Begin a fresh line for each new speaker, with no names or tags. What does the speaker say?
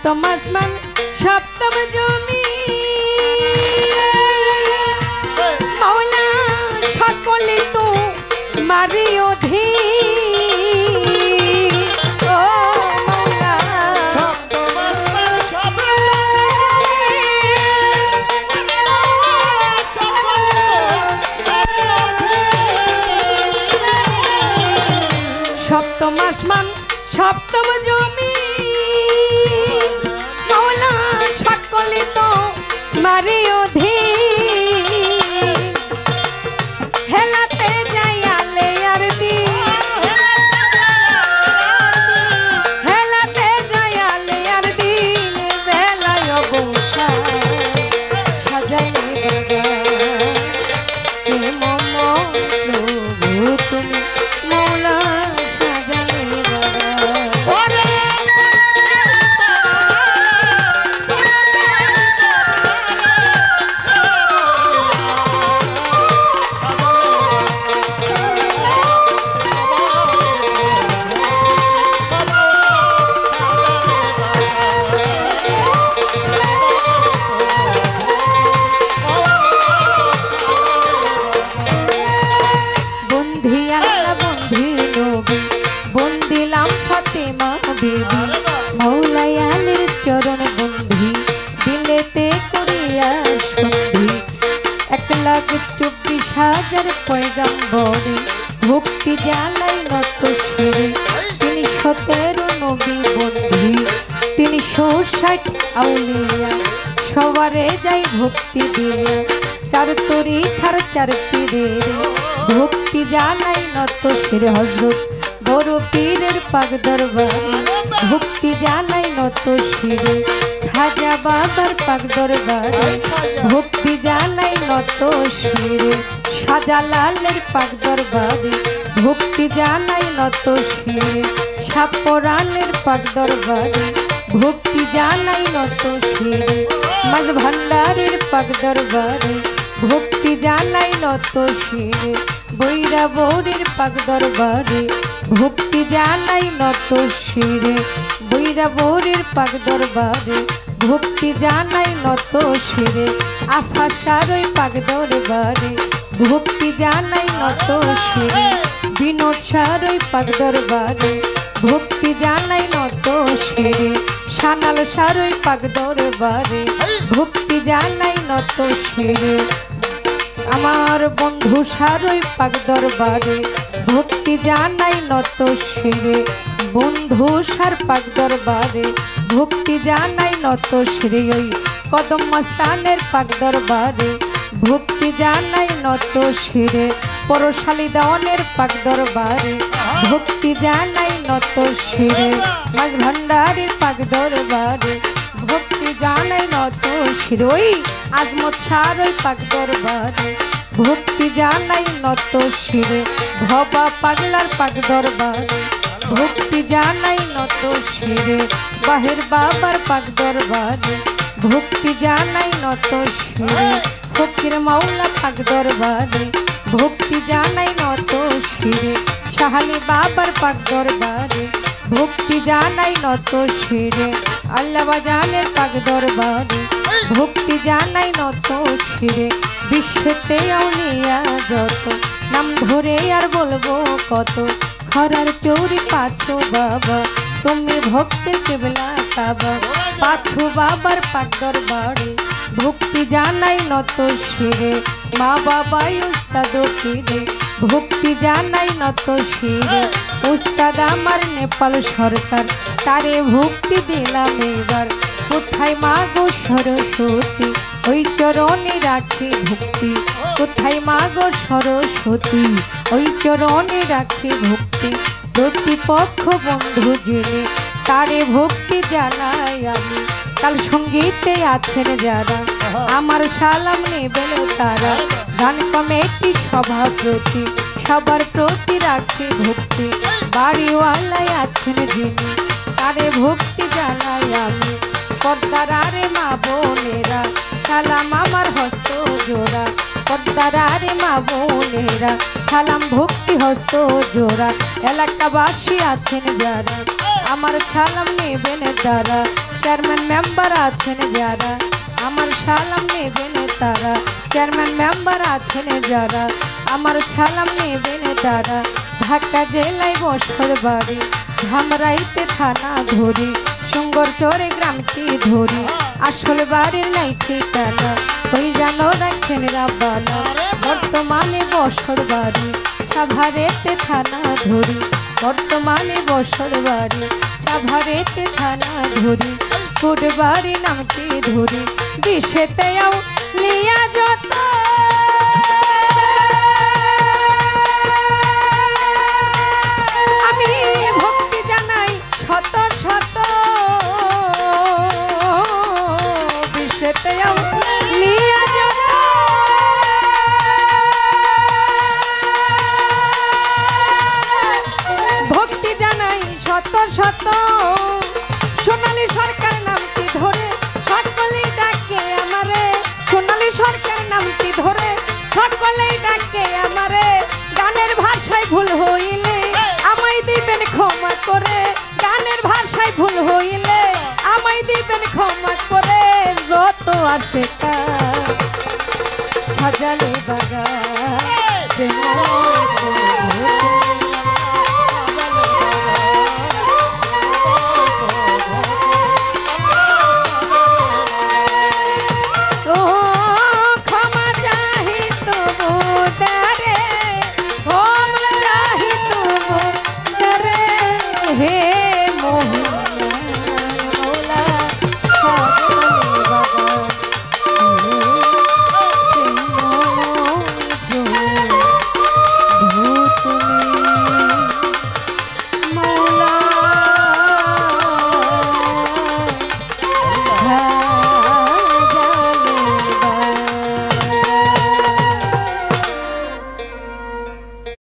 সপ্তম আসমান সপ্তম জমি মাওলা সকলে তো মারি অধীন ও মাওলা
সপ্তম আসমান সপ্তম
সপ্তম আসমান সপ্তম জমি মাওলা সকলে তো মারি অধীন হেলাতে যাই আলে আর দিন হেলাতে যাই আলে আর দিন বেলায় অবসা সাজাই প্রভু তুমি মাওলা সাজাই বন্ধি আল্লাহ বন্ধি নবী বন্দিলাম ফাতেমা বেবি মৌলাই আলীর চরণ বন্ধি দিলেতে করিয়া সন্ধি 1,24,000 পয়গম্বরে ভক্তি জ্বালাই নত শিরে 17 নবী বন্ধি 360 আউলিয়া সবারে যাই ভক্তি দিয়া 4 তরিকার 4 পীরের ভক্তি জানাই নত শিরে হযরত বড় পীরের পাক দরবারে ভক্তি জানাই নত শিরে খাজা বাবার পাক দরবারে ভক্তি জানাই নত শিরে শাহজালালের পাক দরবারে ভক্তি জানাই নত শিরে শাহপরানের পাক দরবারে ভক্তি জানাই নত শিরে মাঝ ভান্ডারের পাক দরবারে ভক্তি জানাই নত শিরে বৈরা বৌরের পাক দরবারে ভক্তি জানাই নত শিরে বৈরা বৌরের পাক দরবারে ভক্তি জানাই নত শিরে আফাসারই পাক দরবারে ভক্তি জানাই নত শিরে বিনোদ সারই পাক দরবারে ভক্তি জানাই নত শিরে সানাল সারই পাক দরবারে ভক্তি জানাই নত শিরে আমার বন্ধু সারই পাক দরবারে ভক্তি জানাই নত শিরে বন্ধু সার পাক দরবারে ভক্তি জানাই নত শিরে ওই কদম মস্তানের পাক দরবারে ভক্তি জানাই নত শিরে পরশালী দাওয়ানের পাক দরবারে ভক্তি জানাই নত শিরে মাঝ ভান্ডারের পাক দরবারে ভক্তি জানাই নত শিরে ওই আজমত সারই পাক দরবারে ভক্তি জানাই নত শিরে ভবা পাগলার পাক দরবারে ভক্তি জানাই নত শিরে বাহির বাবার পাক দরবারে ভক্তি জানাই নত শিরে ফকির মাওলা পাক দরবারে ভক্তি জানাই নত শিরে শাহালি বাবার পাক দরবারে ভক্তি জানাই নত শিরে আল্লাহ বাজানের পাক দরবারে ভক্তি জানাই নত শিরে বিশ্বতে আউলিয়া যত নাম ধরে আর বলবো কত খরার চৌরি পাছো বাবা তুমি ভক্তের কেবলা কাবা পাছো বাবার পাক দরবারে ভক্তি জানাই নত শিরে মা বাবাই উস্তাদ পীরে ভক্তি জানাই নত শিরে উস্তাদ আমার নেপাল সরকার তারে ভক্তি দিলাম এবার কোথায় মা গো সরস্বতী ওই চরণে রাখি ভক্তি কোথায় মা গো সরস্বতী ওই চরণে রাখি ভক্তি প্রতিপক্ষ বন্ধু জেনে তারে ভক্তি জানাই আমি কাল সঙ্গীতে আছেন যারা আমার সালাম নেবেন তারা গান কমিটি সভাপতি সবার প্রতি রাখি ভক্তি বাড়িওয়ালায় আছেন যিনি তারে ভক্তি জানাই আমি পদ্মারে মা বোনেরা সালাম আমার হস্ত জোড়া পদ্মারে মা বোনেরা সালাম ভক্তি হস্ত জোড়া এলাকাবাসী আছেন যারা আমার সালাম নেবেন তারা চেয়ারম্যান মেম্বার আছেন যারা আমার সালাম নেবেন তারা, চেয়ারম্যান মেম্বার আছেন যারা আমার সালাম নেবেন তারা। ঢাকা জেলায় বসর বাড়ি, ধামরাইতে থানা ধরি, সুঙ্গর চরে গ্রামটি ধরি, আসল বাড়ির নাই ঠিকানা, ওই জানো রাখেন রাব্বানা। বর্তমানে বসর বাড়ি, সাভারেতে থানা ধরি, বর্তমানে বসর বাড়ি, সাভারেতে থানা ধরি, ফুটবাড়ি নামটি ধরি, বিষেতেও লিয়া যত আমি ভক্তি জানাই শত শত, বিষেতেও লিয়া যত ভক্তি জানাই শত শত। সোনালী সরকার নামটি ধরে সকলেই ডাকে আমারে, সোনালী সরকার নামটি ধরে সকলেই ডাকে আমারে। গানের ভাষায় ভুল হইলে আমায় দিবেন ক্ষমা করে, গানের ভাষায় ভুল হইলে আমায় দিবেন ক্ষমা করে। যত আসে তা সাজালে বাগান